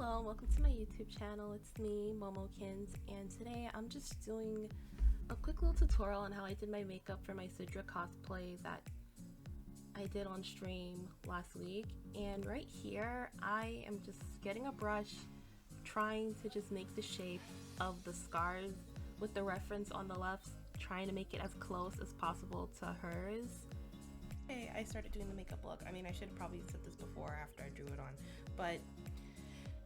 Hello, welcome to my YouTube channel. It's me, Momokins, and today I'm just doing a quick little tutorial on how I did my makeup for my Sidra cosplay that I did on stream last week. And right here, I am just getting a brush, trying to just make the shape of the scars with the reference on the left, trying to make it as close as possible to hers. Okay, I started doing the makeup look. I mean, I should have probably said this before after I drew it on, but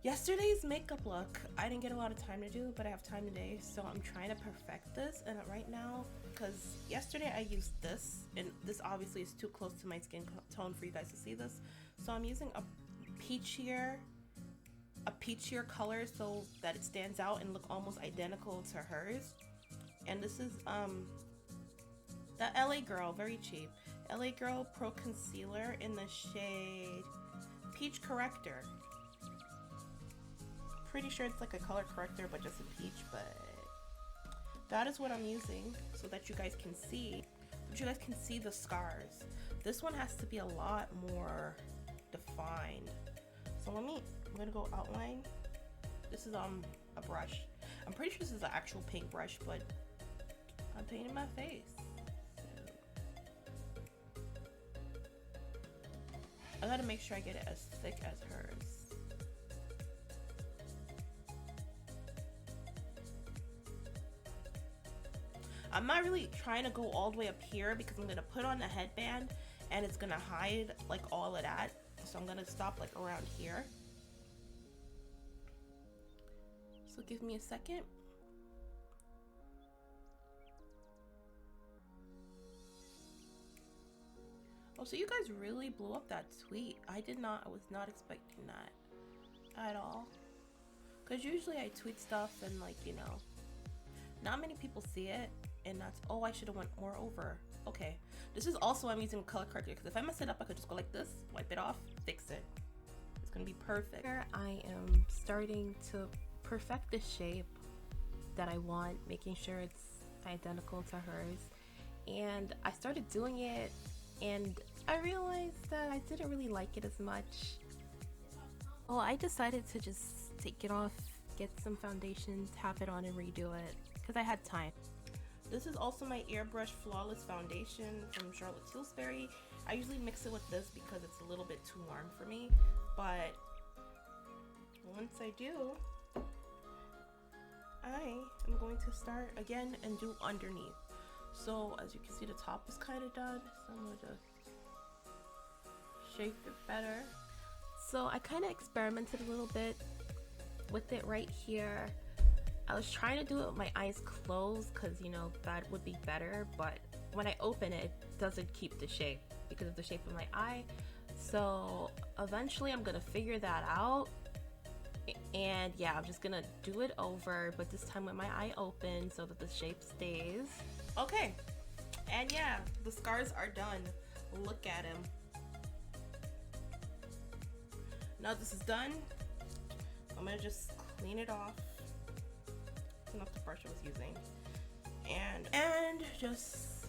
yesterday's makeup look, I didn't get a lot of time to do, but I have time today, so I'm trying to perfect this. And right now, because yesterday I used this, and this obviously is too close to my skin tone for you guys to see this, so I'm using a peachier color so that it stands out and look almost identical to hers. And this is the LA Girl, very cheap, LA Girl Pro Concealer in the shade Peach Corrector. Pretty sure it's like a color corrector, but just a peach. But that is what I'm using so that you guys can see, the scars. This one has to be a lot more defined. So I'm gonna go outline. This is a brush. I'm pretty sure this is an actual paint brush, but I'm painting my face. I gotta make sure I get it as thick as hers. I'm not really trying to go all the way up here because I'm gonna put on the headband and it's gonna hide like all of that. So I'm gonna stop like around here. So give me a second. Oh, so you guys really blew up that tweet. I was not expecting that at all. Cause usually I tweet stuff and like, you know, not many people see it. And that's, oh, I should have went more over. Okay, this is also I'm using color corrector because if I mess it up, I could just go like this, wipe it off, fix it. It's gonna be perfect. Here I am starting to perfect the shape that I want, making sure it's identical to hers. And I started doing it and I realized that I didn't really like it as much. Well, I decided to just take it off, get some foundation, tap it on and redo it because I had time. This is also my Airbrush Flawless Foundation from Charlotte Tilbury. I usually mix it with this because it's a little bit too warm for me, but once I do, I am going to start again and do underneath. So as you can see, the top is kind of done, so I'm going to shape it better. So I kind of experimented a little bit with it right here. I was trying to do it with my eyes closed because, you know, that would be better, but when I open it, it doesn't keep the shape because of the shape of my eye. So eventually I'm gonna figure that out, and yeah, I'm just gonna do it over, but this time with my eye open so that the shape stays. Okay, and yeah, the scars are done. Look at him. Now this is done, I'm gonna just clean it off. Off the brush I was using and just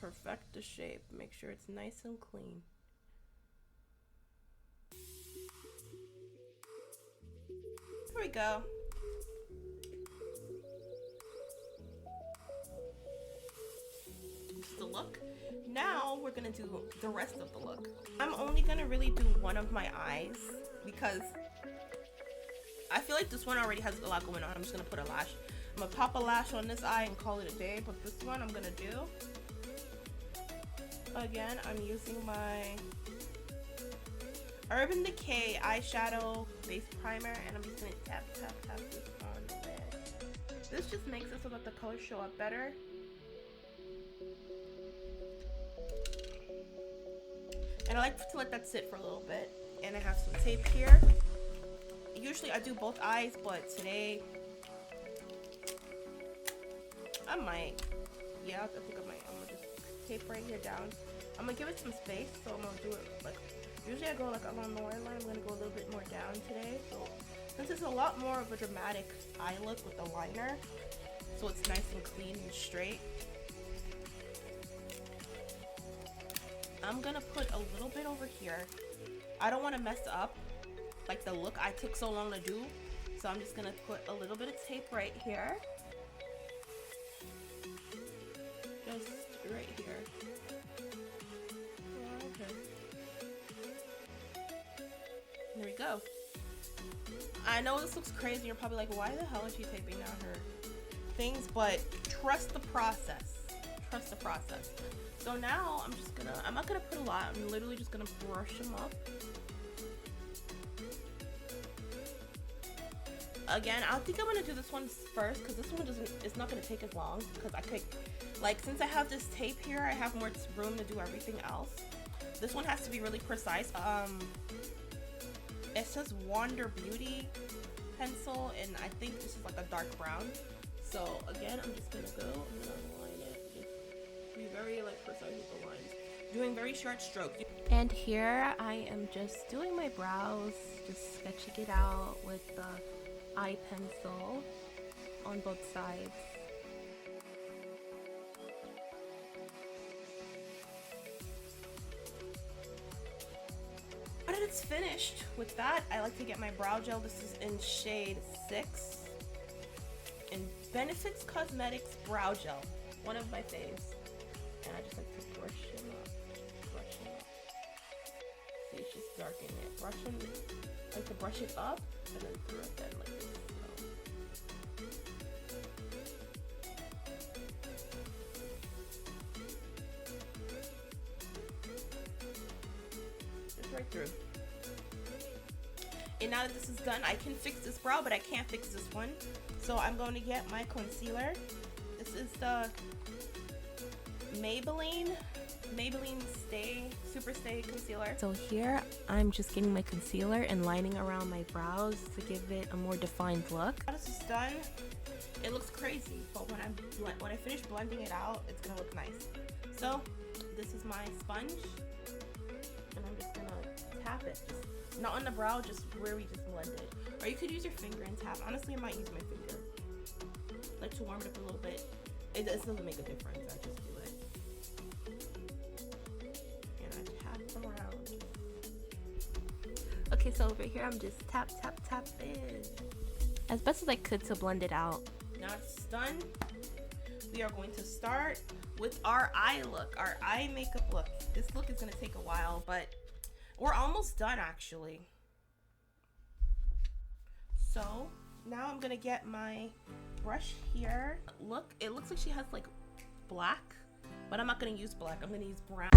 perfect the shape, make sure it's nice and clean. There we go. This is the look. Now we're gonna do the rest of the look. I'm only gonna really do one of my eyes because I feel like this one already has a lot going on. I'm just gonna put a lash. I'm gonna pop a lash on this eye and call it a day, but this one I'm gonna do. Again, I'm using my Urban Decay eyeshadow base primer, and I'm just gonna tap this on the lid. This just makes it so that the colors show up better. And I like to let that sit for a little bit. And I have some tape here. Usually I do both eyes, but today I might. Yeah, I think I might. I'm gonna just tape right here down. I'm gonna give it some space, so I'm gonna do it like, usually I go like along the line. I'm gonna go a little bit more down today. So since it's a lot more of a dramatic eye look with the liner, so it's nice and clean and straight, I'm gonna put a little bit over here. I don't want to mess up like the look I took so long to do. So I'm just gonna put a little bit of tape right here. Just right here. Okay. There we go. I know this looks crazy. You're probably like, why the hell is she taping down her things? But trust the process. Trust the process. So now I'm not gonna put a lot. I'm literally just gonna brush them up. Again, I think I'm gonna do this one first because this one it's not gonna take as long because I could, like, since I have this tape here, I have more room to do everything else. This one has to be really precise. It says Wander Beauty pencil, and I think this is like a dark brown. So again, I'm just gonna go. I'm gonna line it. Just be very like precise with the lines. Doing very short strokes. And here I am just doing my brows, just sketching it out with the eye pencil on both sides. But it's finished. With that, I like to get my brow gel. This is in shade 6 in Benefits Cosmetics Brow Gel, one of my faves. And I just like to brush him up. See, it's just darkening it. I like to brush it up and then through it then like this. Just right through. And now that this is done, I can fix this brow, but I can't fix this one. So I'm going to get my concealer. This is the Maybelline Super Stay Concealer. So here, I'm just getting my concealer and lining around my brows to give it a more defined look. Now this is done, it looks crazy, but when I finish blending it out, it's gonna look nice. So this is my sponge, and I'm just gonna tap it. Just not on the brow, just where we just blended. Or you could use your finger and tap. Honestly, I might use my finger, like to warm it up a little bit. It doesn't make a difference. I just do it. Around. Okay, so over here I'm just tapping as best as I could to blend it out. Now it's done. We are going to start with our eye look, our eye makeup look. This look is going to take a while, but we're almost done actually. So now I'm going to get my brush here. Look, it looks like she has like black, but I'm not going to use black. I'm going to use brown.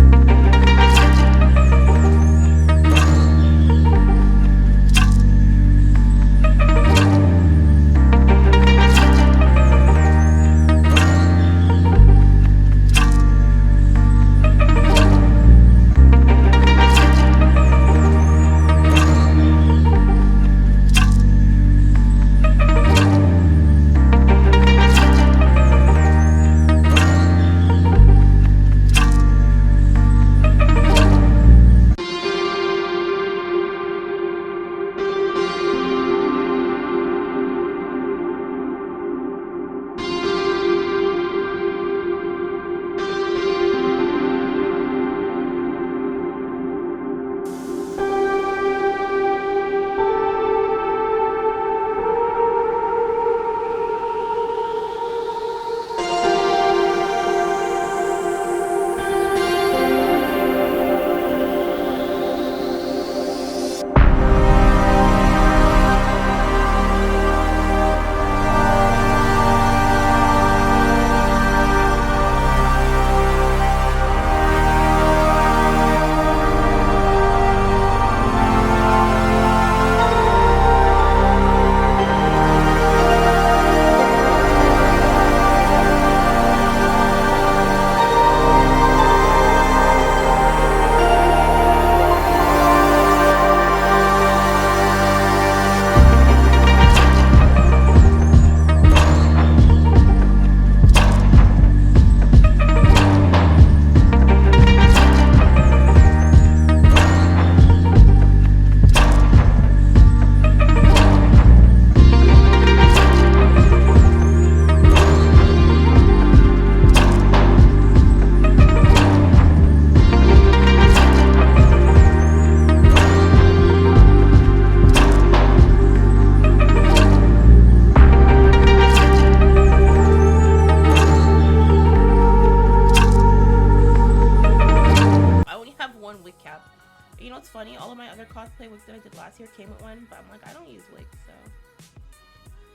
like last year came with one, but I'm like, I don't use wigs, so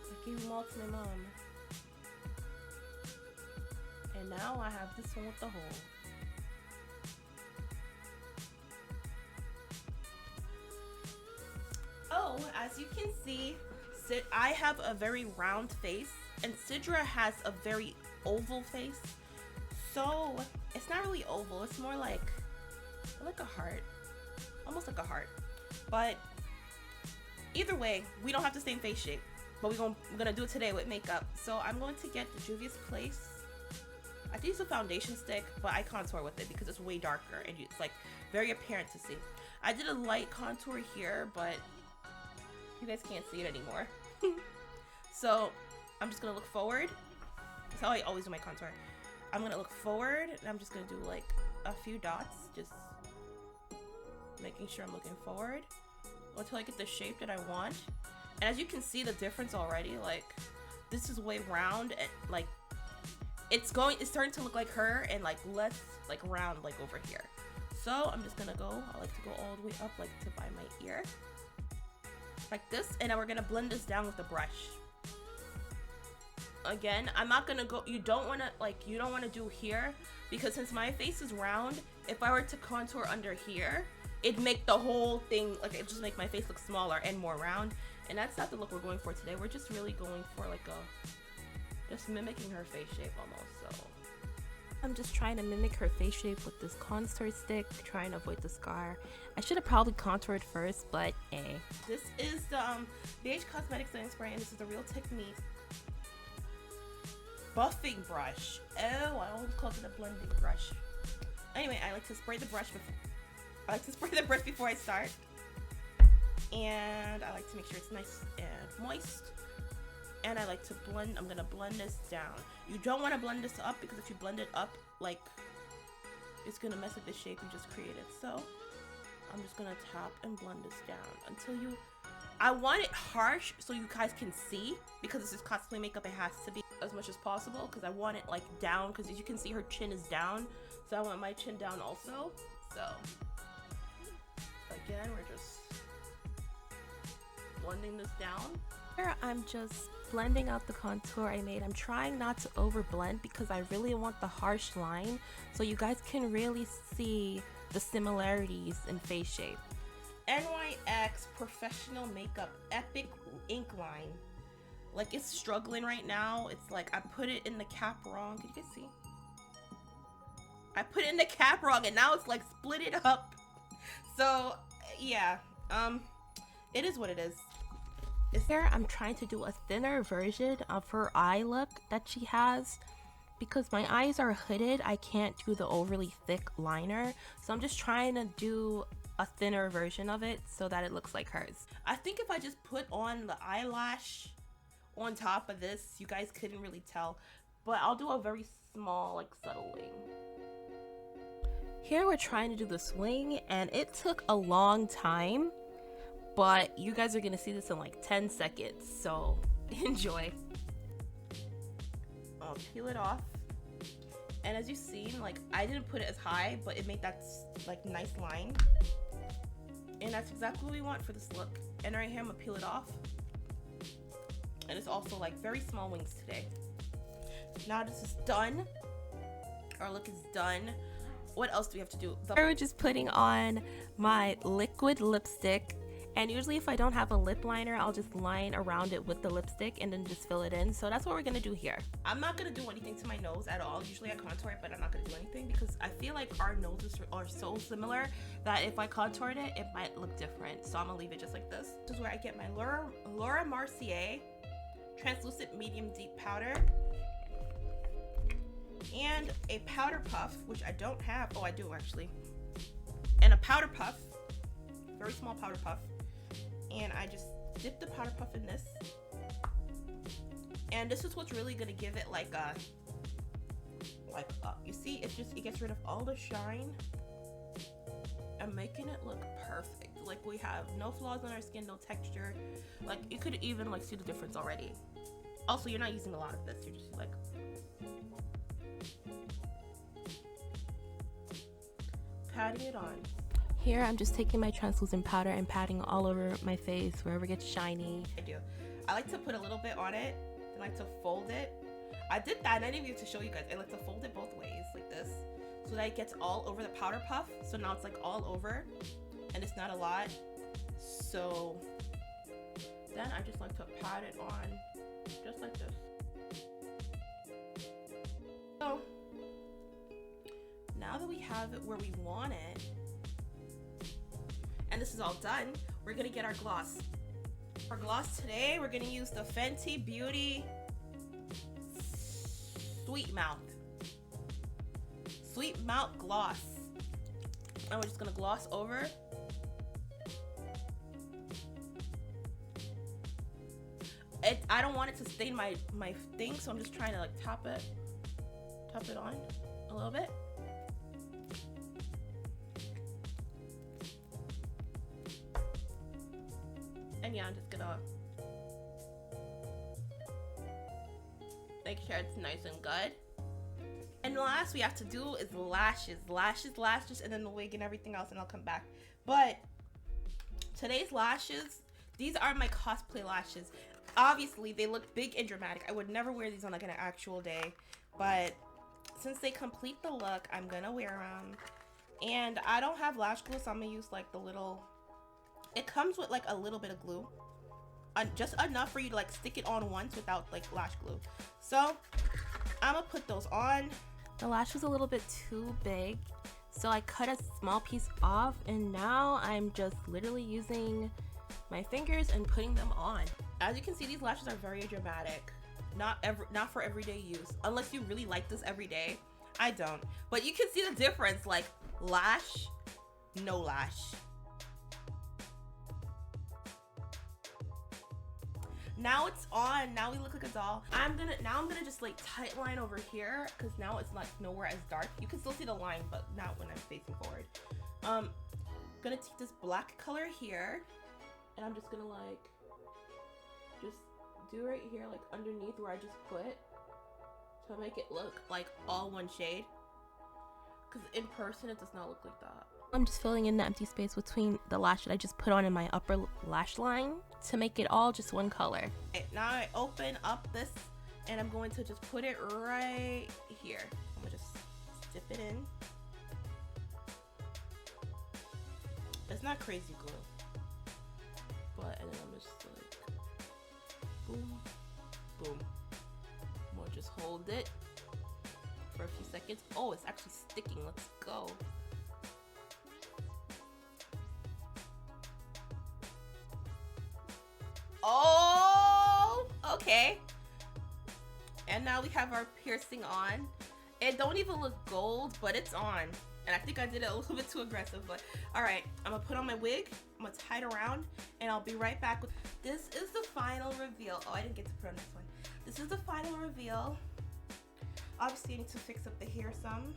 I gave them all to my mom. And now I have this one with the hole. Oh, as you can see, I have a very round face, and Sidra has a very oval face. So it's not really oval, it's more like a heart, almost like a heart. But either way, we don't have the same face shape, but we're gonna do it today with makeup. So I'm going to get the Juvia's Place. I think it's a foundation stick, but I contour with it because it's way darker and it's like very apparent to see. I did a light contour here, but you guys can't see it anymore. So I'm just gonna look forward. That's how I always do my contour. I'm gonna look forward and I'm just gonna do like a few dots, just making sure I'm looking forward until I get the shape that I want. And as you can see the difference already, like this is way round and like it's starting to look like her and like less like round like over here. So I'm just gonna go, I like to go all the way up like to by my ear. Like this, and now we're gonna blend this down with the brush. Again, I'm not gonna go, you don't wanna do here, because since my face is round, if I were to contour under here, it'd make the whole thing, like it just make my face look smaller and more round, and that's not the look we're going for today. We're just really going for like just mimicking her face shape almost, so. I'm just trying to mimic her face shape with this contour stick, trying to avoid the scar. I should have probably contoured first, but This is the BH Cosmetics setting spray, and this is the Real Technique buffing brush. Oh, I always called it a blending brush. Anyway, I like to spray the brush before I start, and I like to make sure it's nice and moist. And I like to blend, I'm gonna blend this down. You don't want to blend this up, because if you blend it up, like, it's gonna mess up the shape you just created. So I'm just gonna tap and blend this down until I want it harsh so you guys can see, because this is cosplay makeup, it has to be as much as possible, because I want it like down, because as you can see her chin is down, so I want my chin down also. So again, we're just blending this down. Here I'm just blending out the contour I made. I'm trying not to over blend because I really want the harsh line so you guys can really see the similarities in face shape. NYX Professional Makeup Epic Ink Line. Like, it's struggling right now. It's like I put it in the cap wrong. Can you guys see? I put it in the cap wrong and now it's like split it up. So yeah, it is what it is. Here I'm trying to do a thinner version of her eye look that she has, because my eyes are hooded. I can't do the overly thick liner, so I'm just trying to do a thinner version of it so that it looks like hers. I think if I just put on the eyelash on top of this, you guys couldn't really tell, but I'll do a very small, like, subtle wing. Here we're trying to do the swing, and it took a long time, but you guys are gonna see this in like 10 seconds, so enjoy. I'll peel it off, and as you've seen, like, I didn't put it as high, but it made that like nice line, and that's exactly what we want for this look. And right here I'm gonna peel it off, and it's also like very small wings today. Now this is done, our look is done. What else do we have to do? We're just putting on my liquid lipstick. And usually if I don't have a lip liner, I'll just line around it with the lipstick and then just fill it in. So that's what we're gonna do here. I'm not gonna do anything to my nose at all. Usually I contour it, but I'm not gonna do anything because I feel like our noses are so similar that if I contoured it, it might look different. So I'm gonna leave it just like this. This is where I get my Laura Mercier translucent medium deep powder and a powder puff, which I don't have. Oh, I do actually. And a powder puff, very small powder puff. And I just dip the powder puff in this, and this is what's really gonna give it like a you see, it gets rid of all the shine and making it look perfect. Like, we have no flaws on our skin, no texture. Like, you could even like see the difference already. Also, you're not using a lot of this, you're just like patting it on. here, I'm just taking my translucent powder and patting all over my face wherever it gets shiny. I like to put a little bit on it, then I like to fold it. I did that and I didn't even get to show you guys. I like to fold it both ways like this so that it gets all over the powder puff. So now it's like all over and it's not a lot. So then I just like to pat it on just like this. So now that we have it where we want it, and this is all done, we're gonna get our gloss. For gloss today, we're gonna use the Fenty Beauty Sweet Mouth gloss. And we're just gonna gloss over. I don't want it to stain my thing, so I'm just trying to like top it on a little bit. And yeah, I'm just gonna make sure it's nice and good. And the last we have to do is lashes, and then the wig and everything else, and I'll come back. But today's lashes, these are my cosplay lashes. Obviously, they look big and dramatic. I would never wear these on like an actual day, but since they complete the look, I'm gonna wear them. And I don't have lash glue, so I'm gonna use like the little, it comes with like a little bit of glue, just enough for you to like stick it on once without like lash glue. So I'm gonna put those on. The lash was a little bit too big, so I cut a small piece off, and now I'm just literally using my fingers and putting them on. As you can see, these lashes are very dramatic. Not for everyday use, unless you really like this every day. I don't, but you can see the difference, like lash, no lash. Now it's on. Now we look like a doll. I'm gonna just like tight line over here, because now it's like nowhere as dark. You can still see the line, but not when I'm facing forward. Gonna take this black color here, and I'm just gonna like just do right here, like underneath where I just put, to make it look like all one shade, because in person it does not look like that. I'm just filling in the empty space between the lash that I just put on in my upper lash line to make it all just one color. Okay, now I open up this and I'm going to just put it right here. I'm gonna just dip it in. It's not crazy glue, but and then I'm just like boom, boom. I'm gonna just hold it for a few seconds. Oh, it's actually sticking. Let's go. Oh, okay. And now we have our piercing on. It don't even look gold, but it's on. And I think I did it a little bit too aggressive, but all right. I'm gonna put on my wig, I'm gonna tie it around, and I'll be right back. This is the final reveal. Oh, I didn't get to put on this one. This is the final reveal. Obviously, I need to fix up the hair some.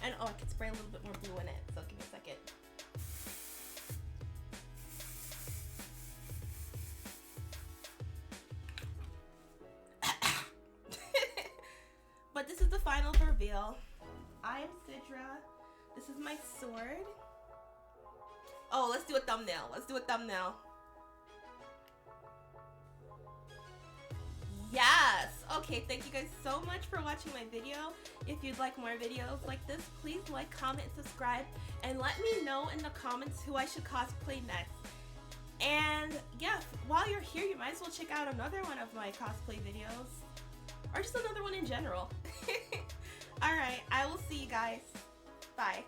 And oh, I could spray a little bit more blue in it, so give me a second. But this is the final reveal. I am Sidra. This is my sword. Oh, let's do a thumbnail. Let's do a thumbnail. Yes! Okay, thank you guys so much for watching my video. If you'd like more videos like this, please like, comment, subscribe, and let me know in the comments who I should cosplay next. And yeah, while you're here, you might as well check out another one of my cosplay videos. Or just another one in general. Alright, I will see you guys. Bye.